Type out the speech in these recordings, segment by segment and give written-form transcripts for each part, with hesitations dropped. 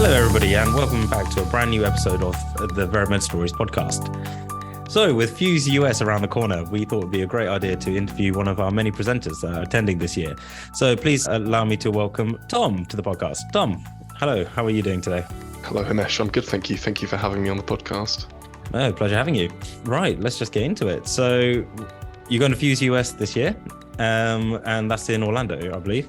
Hello, everybody, and welcome back to a brand new episode of the Veramed Stories podcast. So, with PHUSE US around the corner, we thought it would be a great idea to interview one of our many presenters attending this year. So, please allow me to welcome Tom to the podcast. Tom, hello, how are you doing today? Hello, Himesh. I'm good, thank you. Thank you for having me on the podcast. Oh, pleasure having you. Right, let's just get into it. So, you're going to PHUSE US this year, and that's in Orlando, I believe.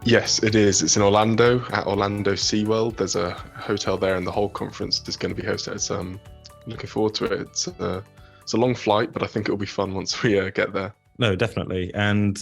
Yes, it is. It's in Orlando, at Orlando SeaWorld. There's a hotel there, and the whole conference is going to be hosted. So I'm looking forward to it. It's a long flight, but I think it'll be fun once we get there. No, definitely. And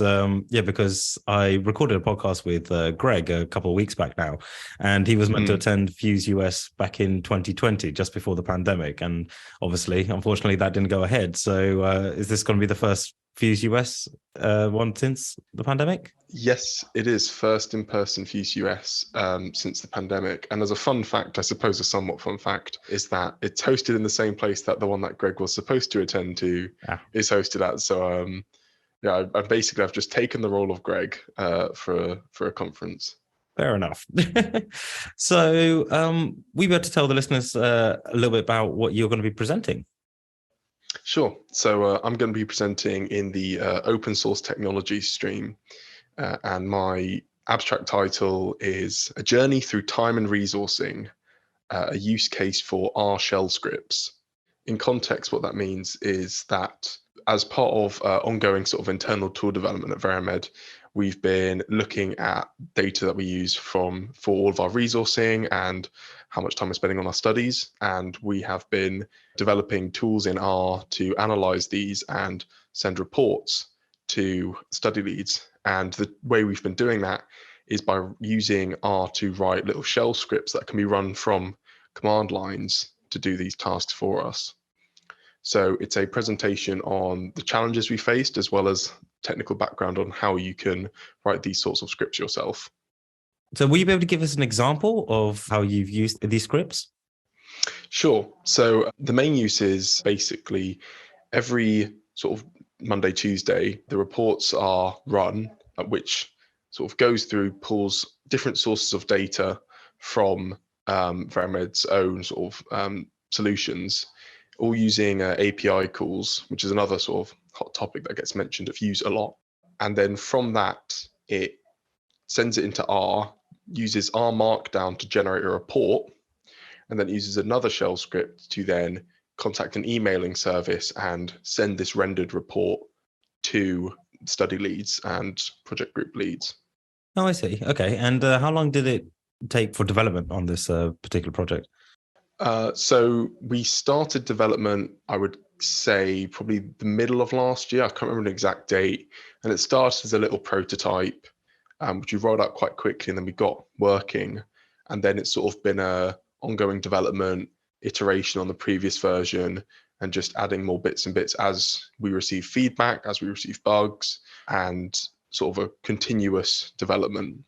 because I recorded a podcast with Greg a couple of weeks back now, and he was meant to attend PHUSE US back in 2020, just before the pandemic. And obviously, unfortunately, that didn't go ahead. So is this going to be the first PHUSE US one since the pandemic? Yes, it is. First in-person PHUSE US since the pandemic. And as a fun fact, I suppose a somewhat fun fact, is that it's hosted in the same place that the one that Greg was supposed to attend to is hosted at. So I've just taken the role of Greg for a conference. Fair enough. So we better tell the listeners a little bit about what you're going to be presenting. Sure. So I'm going to be presenting in the open source technology stream, and my abstract title is A Journey Through Time and Resourcing, a use case for R shell scripts. In context, what that means is that as part of ongoing sort of internal tool development at Veramed, we've been looking at data that we use for all of our resourcing and how much time we're spending on our studies. And we have been developing tools in R to analyze these and send reports to study leads. And the way we've been doing that is by using R to write little shell scripts that can be run from command lines to do these tasks for us. So it's a presentation on the challenges we faced, as well as technical background on how you can write these sorts of scripts yourself. So will you be able to give us an example of how you've used these scripts? Sure. So the main use is basically every sort of Monday, Tuesday, the reports are run, which sort of goes through, pulls different sources of data from Veramed's own sort of solutions, all using API calls, which is another sort of hot topic that gets mentioned at PHUSE a lot. And then from that, it sends it into R, uses R Markdown to generate a report, and then uses another shell script to then contact an emailing service and send this rendered report to study leads and project group leads. Oh, I see. Okay. And how long did it take for development on this particular project? So we started development, I would say probably the middle of last year. I can't remember the exact date. And it started as a little prototype, which we rolled out quite quickly, and then we got working. And then it's sort of been a ongoing development, iteration on the previous version, and just adding more bits and bits as we receive feedback, as we receive bugs, and sort of a continuous development.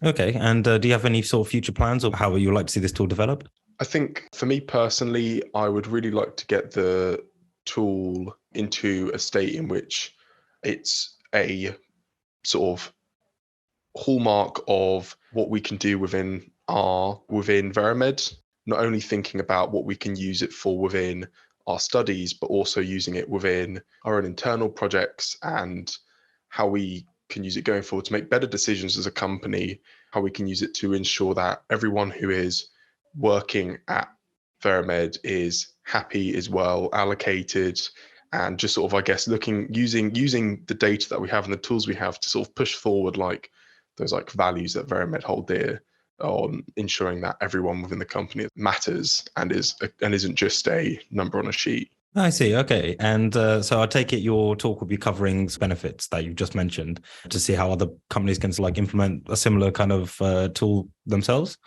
Okay. And do you have any sort of future plans or how would you like to see this tool develop? I think for me personally, I would really like to get the tool into a state in which it's a sort of hallmark of what we can do within Veramed, not only thinking about what we can use it for within our studies, but also using it within our own internal projects and how we can use it going forward to make better decisions as a company, how we can use it to ensure that everyone who is working at Veramed is happy, is well allocated, and just sort of, I guess, using the data that we have and the tools we have to sort of push forward those values that Veramed hold dear, on ensuring that everyone within the company matters and isn't just a number on a sheet. I see. Okay. And so I take it your talk will be covering benefits that you've just mentioned to see how other companies can implement a similar kind of tool themselves.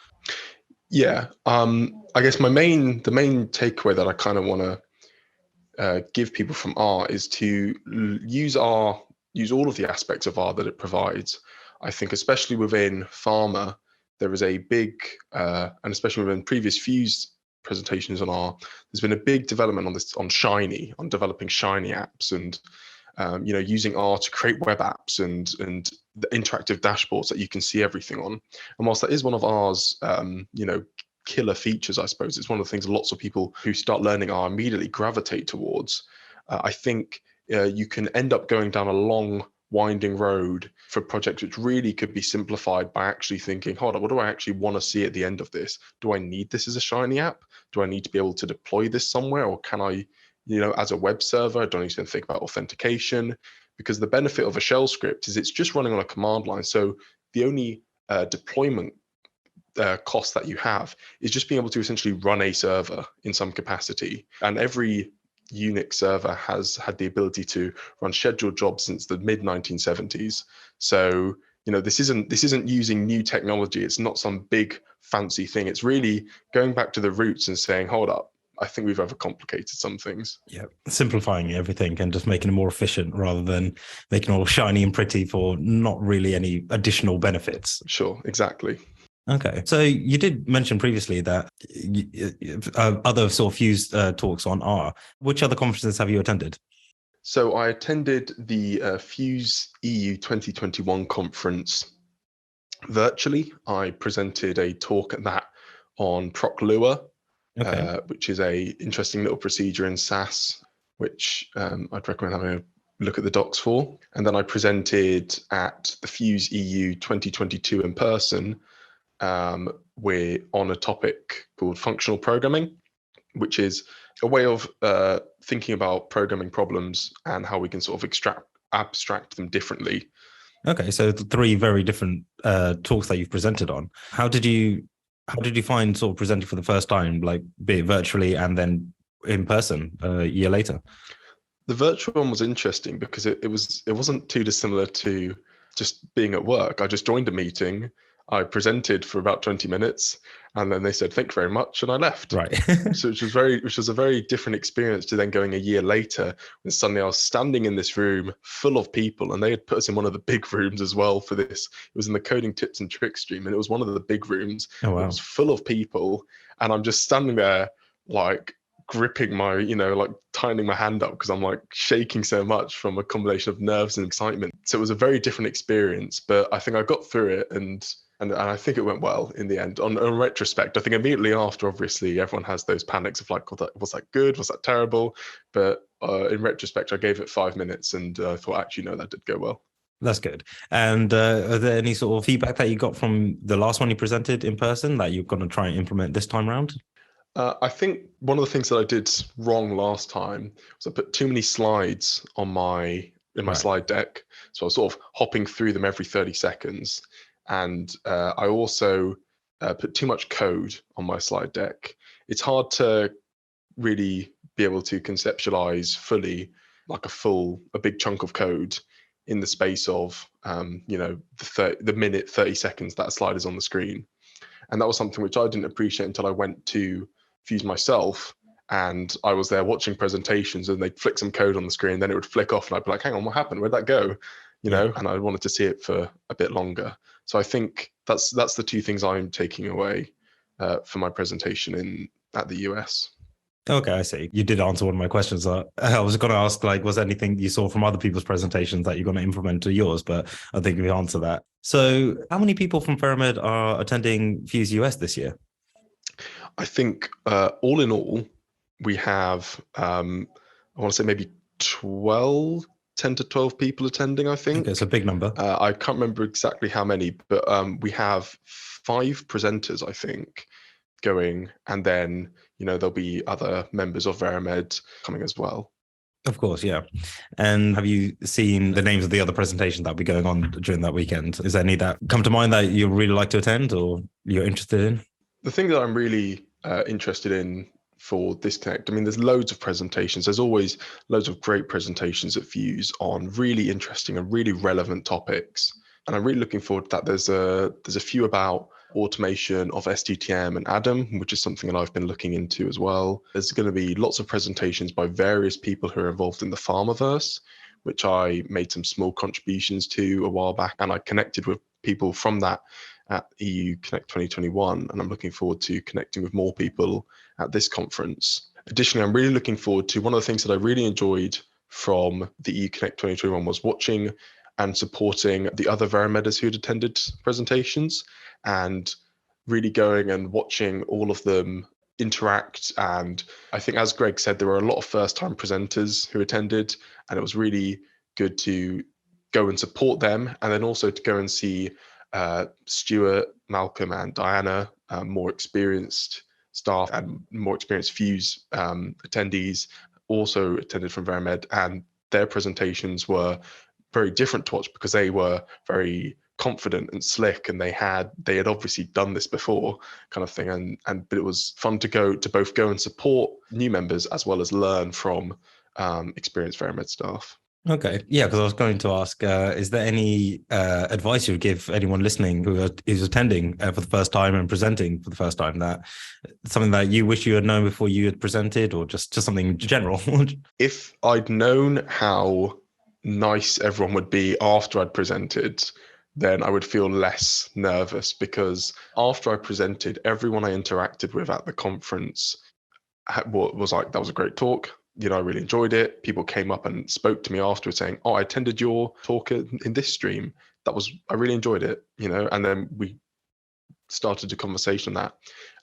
Yeah. I guess the main takeaway that I kind of want to give people from R is to use all of the aspects of R that it provides. I think especially within pharma, there is a big, and especially within previous PHUSE presentations on R, there's been a big development on developing Shiny apps and using R to create web apps and the interactive dashboards that you can see everything on. And whilst that is one of R's killer features, I suppose. It's one of the things lots of people who start learning are immediately gravitate towards. I think you can end up going down a long, winding road for projects which really could be simplified by actually thinking, hold on, what do I actually want to see at the end of this? Do I need this as a Shiny app? Do I need to be able to deploy this somewhere? Or can I, as a web server, I don't need to think about authentication? Because the benefit of a shell script is it's just running on a command line. So the only deployment cost that you have is just being able to essentially run a server in some capacity. And every Unix server has had the ability to run scheduled jobs since the mid 1970s. So this isn't using new technology. It's not some big fancy thing. It's really going back to the roots and saying, hold up, I think we've overcomplicated some things. Yeah, simplifying everything and just making it more efficient rather than making it all shiny and pretty for not really any additional benefits. Sure, exactly. Okay, so you did mention previously that other sort of Fuse talks on R. Which other conferences have you attended? So I attended the Fuse EU 2021 conference virtually. I presented a talk at that on ProcLua, Okay. which is a interesting little procedure in SAS, which I'd recommend having a look at the docs for. And then I presented at the Fuse EU 2022 in person. We're on a topic called functional programming, which is a way of thinking about programming problems and how we can sort of abstract them differently. Okay, so three very different talks that you've presented on. How did you find sort of presenting for the first time, like be it virtually and then in person a year later? The virtual one was interesting because it wasn't too dissimilar to just being at work. I just joined a meeting, I presented for about 20 minutes, and then they said, thank you very much, and I left. Right. So which was a very different experience to then going a year later when suddenly I was standing in this room full of people, and they had put us in one of the big rooms as well for this. It was in the coding tips and tricks stream, and it was one of the big rooms. Oh, wow. It was full of people, and I'm just standing there like gripping my, like tightening my hand up because I'm like shaking so much from a combination of nerves and excitement. So it was a very different experience, but I think I got through it and I think it went well in the end. On retrospect, I think immediately after, obviously, everyone has those panics of like, was that good? Was that terrible? But in retrospect, I gave it 5 minutes and I thought, actually, no, that did go well. That's good. And are there any sort of feedback that you got from the last one you presented in person that you're going to try and implement this time around? I think one of the things that I did wrong last time was I put too many slides in my right. slide deck. So I was sort of hopping through them every 30 seconds. And I also put too much code on my slide deck. It's hard to really be able to conceptualize fully like a big chunk of code in the space of, the minute, 30 seconds that a slide is on the screen. And that was something which I didn't appreciate until I went to Fuse myself, and I was there watching presentations, and they'd flick some code on the screen, then it would flick off, and I'd be like, hang on, what happened? Where'd that go? And I wanted to see it for a bit longer. So I think that's the two things I'm taking away for my presentation at the US. Okay, I see. You did answer one of my questions. I was going to ask, like, was there anything you saw from other people's presentations that you're going to implement to yours? But I think we answered that. So how many people from Veramed are attending Fuse US this year? I think all in all, we have, I want to say maybe 10 to 12 people attending, I think. Okay, it's a big number. I can't remember exactly how many, but we have 5 presenters, I think, going. And then, there'll be other members of Veramed coming as well. Of course, yeah. And have you seen the names of the other presentations that'll be going on during that weekend? Is there any that come to mind that you really like to attend or you're interested in? The thing that I'm really interested in for this Connect, I mean, there's loads of presentations. There's always loads of great presentations at Fuse on really interesting and really relevant topics. And I'm really looking forward to that. There's a few about automation of STTM and Adam, which is something that I've been looking into as well. There's going to be lots of presentations by various people who are involved in the Pharmaverse, which I made some small contributions to a while back. And I connected with people from that at EU Connect 2021, and I'm looking forward to connecting with more people at this conference. Additionally, I'm really looking forward to one of the things that I really enjoyed from the EU Connect 2021 was watching and supporting the other Verameders who had attended presentations. And really going and watching all of them interact. And I think, as Greg said, there were a lot of first-time presenters who attended, and it was really good to go and support them, and then also to go and see Stuart, Malcolm, and Diana, more experienced staff and more experienced FHUSE attendees, also attended from Veramed, and their presentations were very different to watch because they were very confident and slick, and they had obviously done this before, kind of thing. But it was fun to both go and support new members as well as learn from experienced Veramed staff. Okay. Yeah, because I was going to ask, is there any advice you would give anyone listening who is attending for the first time and presenting for the first time, that something that you wish you had known before you had presented, or just something general? If I'd known how nice everyone would be after I'd presented, then I would feel less nervous, because after I presented, everyone I interacted with at the conference was like, that was a great talk. I really enjoyed it. People came up and spoke to me afterwards saying, "Oh, I attended your talk in this stream. I really enjoyed it," and then we started a conversation on that.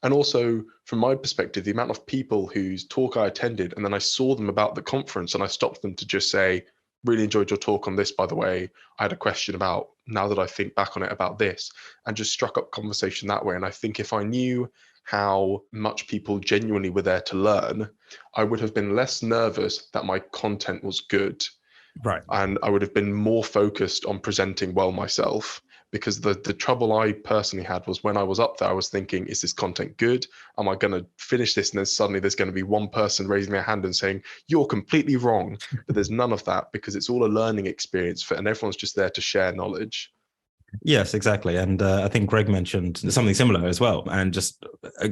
And also, from my perspective, the amount of people whose talk I attended, and then I saw them about the conference, and I stopped them to just say, "Really enjoyed your talk on this, by the way. I had a question about, now that I think back on it, about this," and just struck up conversation that way. And I think if I knew how much people genuinely were there to learn, I would have been less nervous that my content was good. Right. And I would have been more focused on presenting well myself, because the trouble I personally had was, when I was up there, I was thinking, is this content good? Am I going to finish this? And then suddenly there's going to be one person raising their hand and saying, "You're completely wrong." But there's none of that, because it's all a learning experience and everyone's just there to share knowledge. Yes, exactly. And I think Greg mentioned something similar as well. And just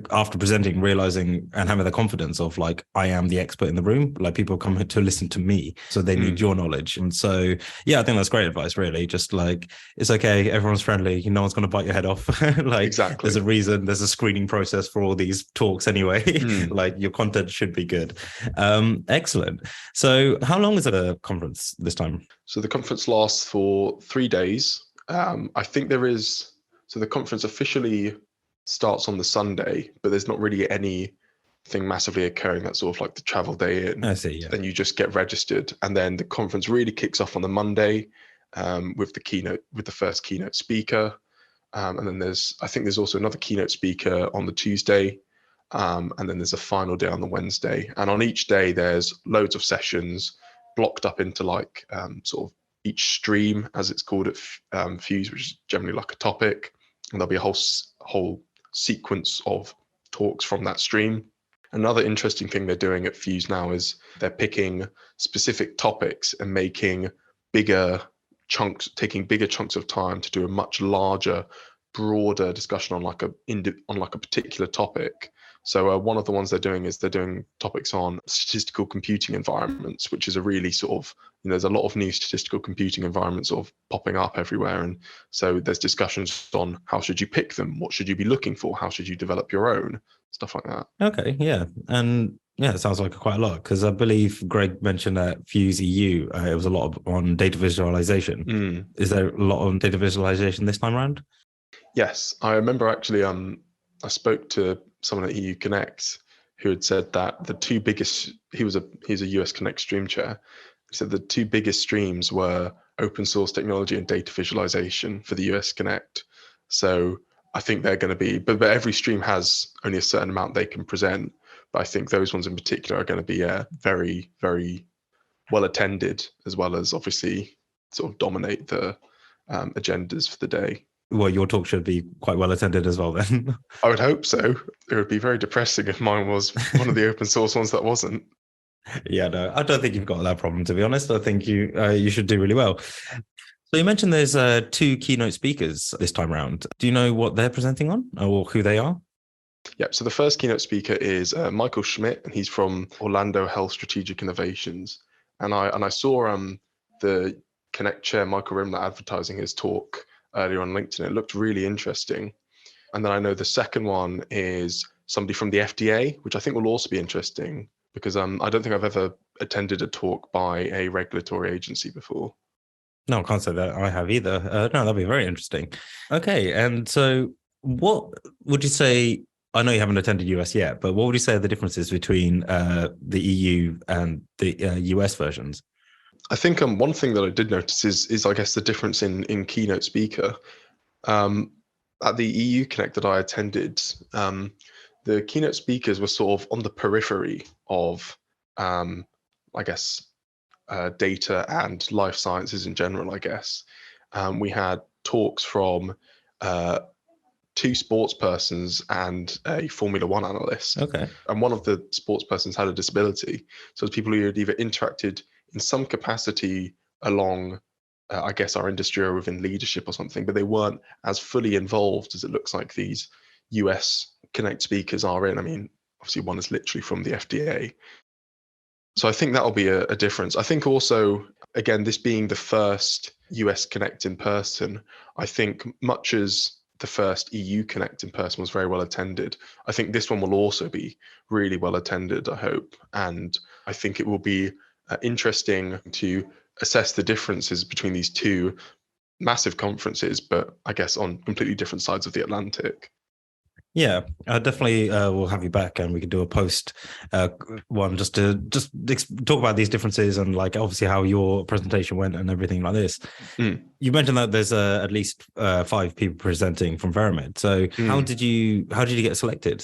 after presenting, realizing and having the confidence of, like, I am the expert in the room. Like, people come here to listen to me, so they need your knowledge. And so, yeah, I think that's great advice, really. Just like, it's okay. Everyone's friendly. No one's going to bite your head off. Like, exactly. There's a reason. There's a screening process for all these talks anyway. Like, your content should be good. Excellent. So how long is the conference this time? So the conference lasts for 3 days. I think so the conference officially starts on the Sunday, but there's not really anything massively occurring. That's sort of like the travel day in. I see, yeah. Then you just get registered, and then the conference really kicks off on the Monday with the first keynote speaker. And then I think there's also another keynote speaker on the Tuesday. And then there's a final day on the Wednesday. And on each day, there's loads of sessions blocked up into like sort of each stream, as it's called at FHUSE, which is generally like a topic, and there'll be a whole sequence of talks from that stream. Another interesting thing they're doing at FHUSE now is they're picking specific topics and taking bigger chunks of time to do a much larger, broader discussion on like a particular topic. So one of the ones they're doing topics on statistical computing environments, which is a really sort of, there's a lot of new statistical computing environments sort of popping up everywhere. And so there's discussions on how should you pick them? What should you be looking for? How should you develop your own? Stuff like that. Okay, yeah. And yeah, it sounds like quite a lot, because I believe Greg mentioned that FHUSE EU, it was a lot on data visualization. Is there a lot on data visualization this time around? Yes, I remember actually I spoke to someone at EU Connect who had said that the two biggest, he's a US Connect stream chair, he said the two biggest streams were open source technology and data visualization for the US Connect. So I think they're going to be, but every stream has only a certain amount they can present. But I think those ones in particular are going to be very, very well attended, as well as obviously sort of dominate the agendas for the day. Well, your talk should be quite well attended as well, then. I would hope so. It would be very depressing if mine was one of the open source ones that wasn't. Yeah, no, I don't think you've got that problem, to be honest. I think you should do really well. So you mentioned there's two keynote speakers this time around. Do you know what they're presenting on, or who they are? Yeah, so the first keynote speaker is Michael Schmidt, and he's from Orlando Health Strategic Innovations. And I saw the Connect chair, Michael Rimler, advertising his talk earlier on LinkedIn. It looked really interesting. And then I know the second one is somebody from the FDA, which I think will also be interesting, because I don't think I've ever attended a talk by a regulatory agency before. No, I can't say that I have either. No, that'd be very interesting. Okay, and so What would you say? I know you haven't attended US yet, but what would you say are the differences between the EU and the US versions? I think one thing that I did notice is I guess the difference in keynote speaker. At the EU Connect that I attended, the keynote speakers were sort of on the periphery of, I guess, data and life sciences in general, I guess. We had talks from two sports persons and a Formula One analyst. Okay. And one of the sports persons had a disability. So it's people who had either interacted in some capacity along, I guess, our industry or within leadership or something, but they weren't as fully involved as it looks like these US Connect speakers are in. I mean, obviously one is literally from the FDA. So I think that'll be a difference. I think also, again, this being the first US Connect in person, I think much as the first EU Connect in person was very well attended, I think this one will also be really well attended, I hope. And I think it will be interesting to assess the differences between these two massive conferences, but I guess on completely different sides of the Atlantic. Yeah, I definitely will have you back, and we could do a post one just to talk about these differences and like obviously how your presentation went and everything like this. You mentioned that there's at least 5 people presenting from Veramed. So how did you get selected?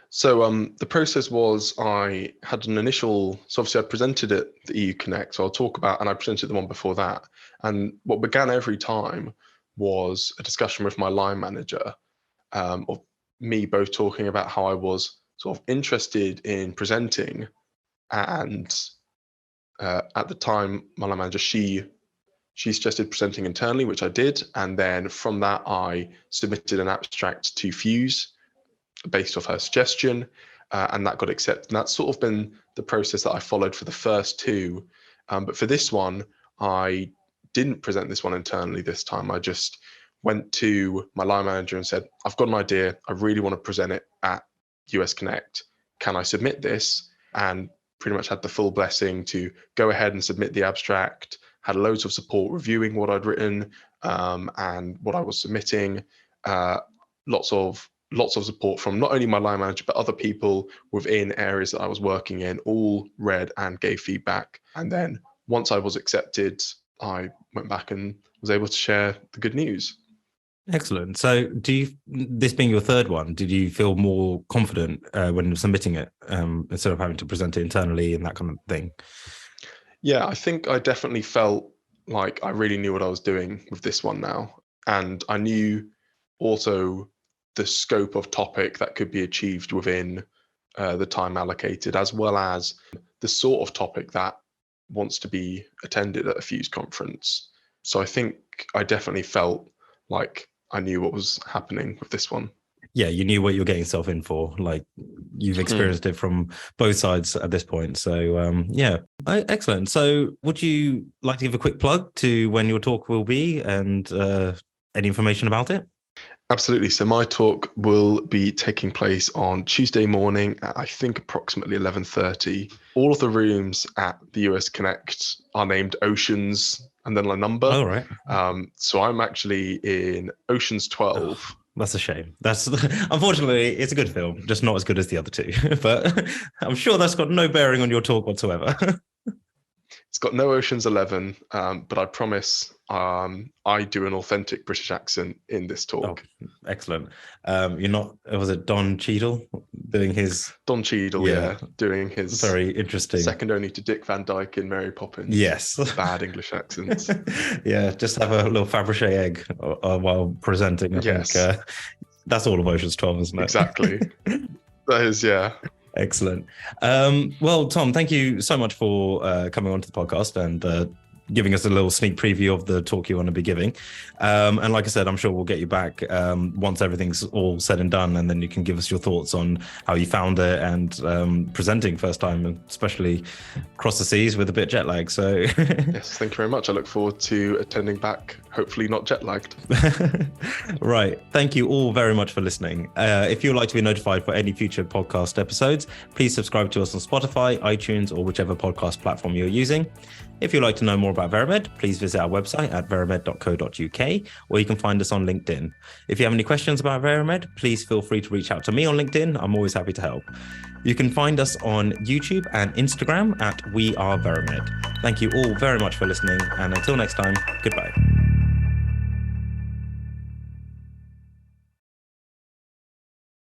So the process was I had an initial, so obviously I presented at the EU Connect, so I'll talk about, and I presented the one before that. And what began every time was a discussion with my line manager of me both talking about how I was sort of interested in presenting. And at the time, my line manager, she suggested presenting internally, which I did. And then from that, I submitted an abstract to PHUSE based off her suggestion, and that got accepted. And that's sort of been the process that I followed for the first 2. But for this one, I didn't present this one internally this time. I just went to my line manager and said, I've got an idea. I really want to present it at US Connect. Can I submit this? And pretty much had the full blessing to go ahead and submit the abstract, had loads of support reviewing what I'd written and what I was submitting. Lots of support from not only my line manager, but other people within areas that I was working in, all read and gave feedback. And then once I was accepted, I went back and was able to share the good news. Excellent. So this being your third one, did you feel more confident when submitting it instead of having to present it internally and that kind of thing? Yeah, I think I definitely felt like I really knew what I was doing with this one now. And I knew also the scope of topic that could be achieved within the time allocated, as well as the sort of topic that wants to be attended at a PHUSE conference. So I think I definitely felt like I knew what was happening with this one. Yeah, you knew what you're getting yourself in for. Like you've experienced it from both sides at this point. So yeah, excellent. So would you like to give a quick plug to when your talk will be and any information about it? Absolutely. So my talk will be taking place on Tuesday morning at, I think, approximately 11:30. All of the rooms at the US Connect are named Oceans and then a number. Oh, right. So I'm actually in Oceans 12. Oh, that's a shame. That's unfortunately, it's a good film, just not as good as the other 2. But I'm sure that's got no bearing on your talk whatsoever. It's got no Ocean's 11, but I promise I do an authentic British accent in this talk. Oh, excellent. You're not, was it Don Cheadle doing his... Don Cheadle, yeah, doing his... Very interesting. Second only to Dick Van Dyke in Mary Poppins. Yes. Bad English accents. Yeah, just have a little Fabergé egg while presenting. I think that's all of Ocean's 12, isn't it? Exactly. That is, yeah. Excellent. Well, Tom, thank you so much for coming onto the podcast and giving us a little sneak preview of the talk you want to be giving. And like I said, I'm sure we'll get you back once everything's all said and done, and then you can give us your thoughts on how you found it and presenting first time, especially across the seas with a bit of jet lag. So yes, thank you very much. I look forward to attending back, hopefully not jet lagged. Right. Thank you all very much for listening. If you'd like to be notified for any future podcast episodes, please subscribe to us on Spotify, iTunes, or whichever podcast platform you're using. If you'd like to know more about Veramed, please visit our website at veramed.co.uk, or you can find us on LinkedIn. If you have any questions about Veramed, please feel free to reach out to me on LinkedIn. I'm always happy to help. You can find us on YouTube and Instagram at We Are Veramed. Thank you all very much for listening, and until next time, goodbye.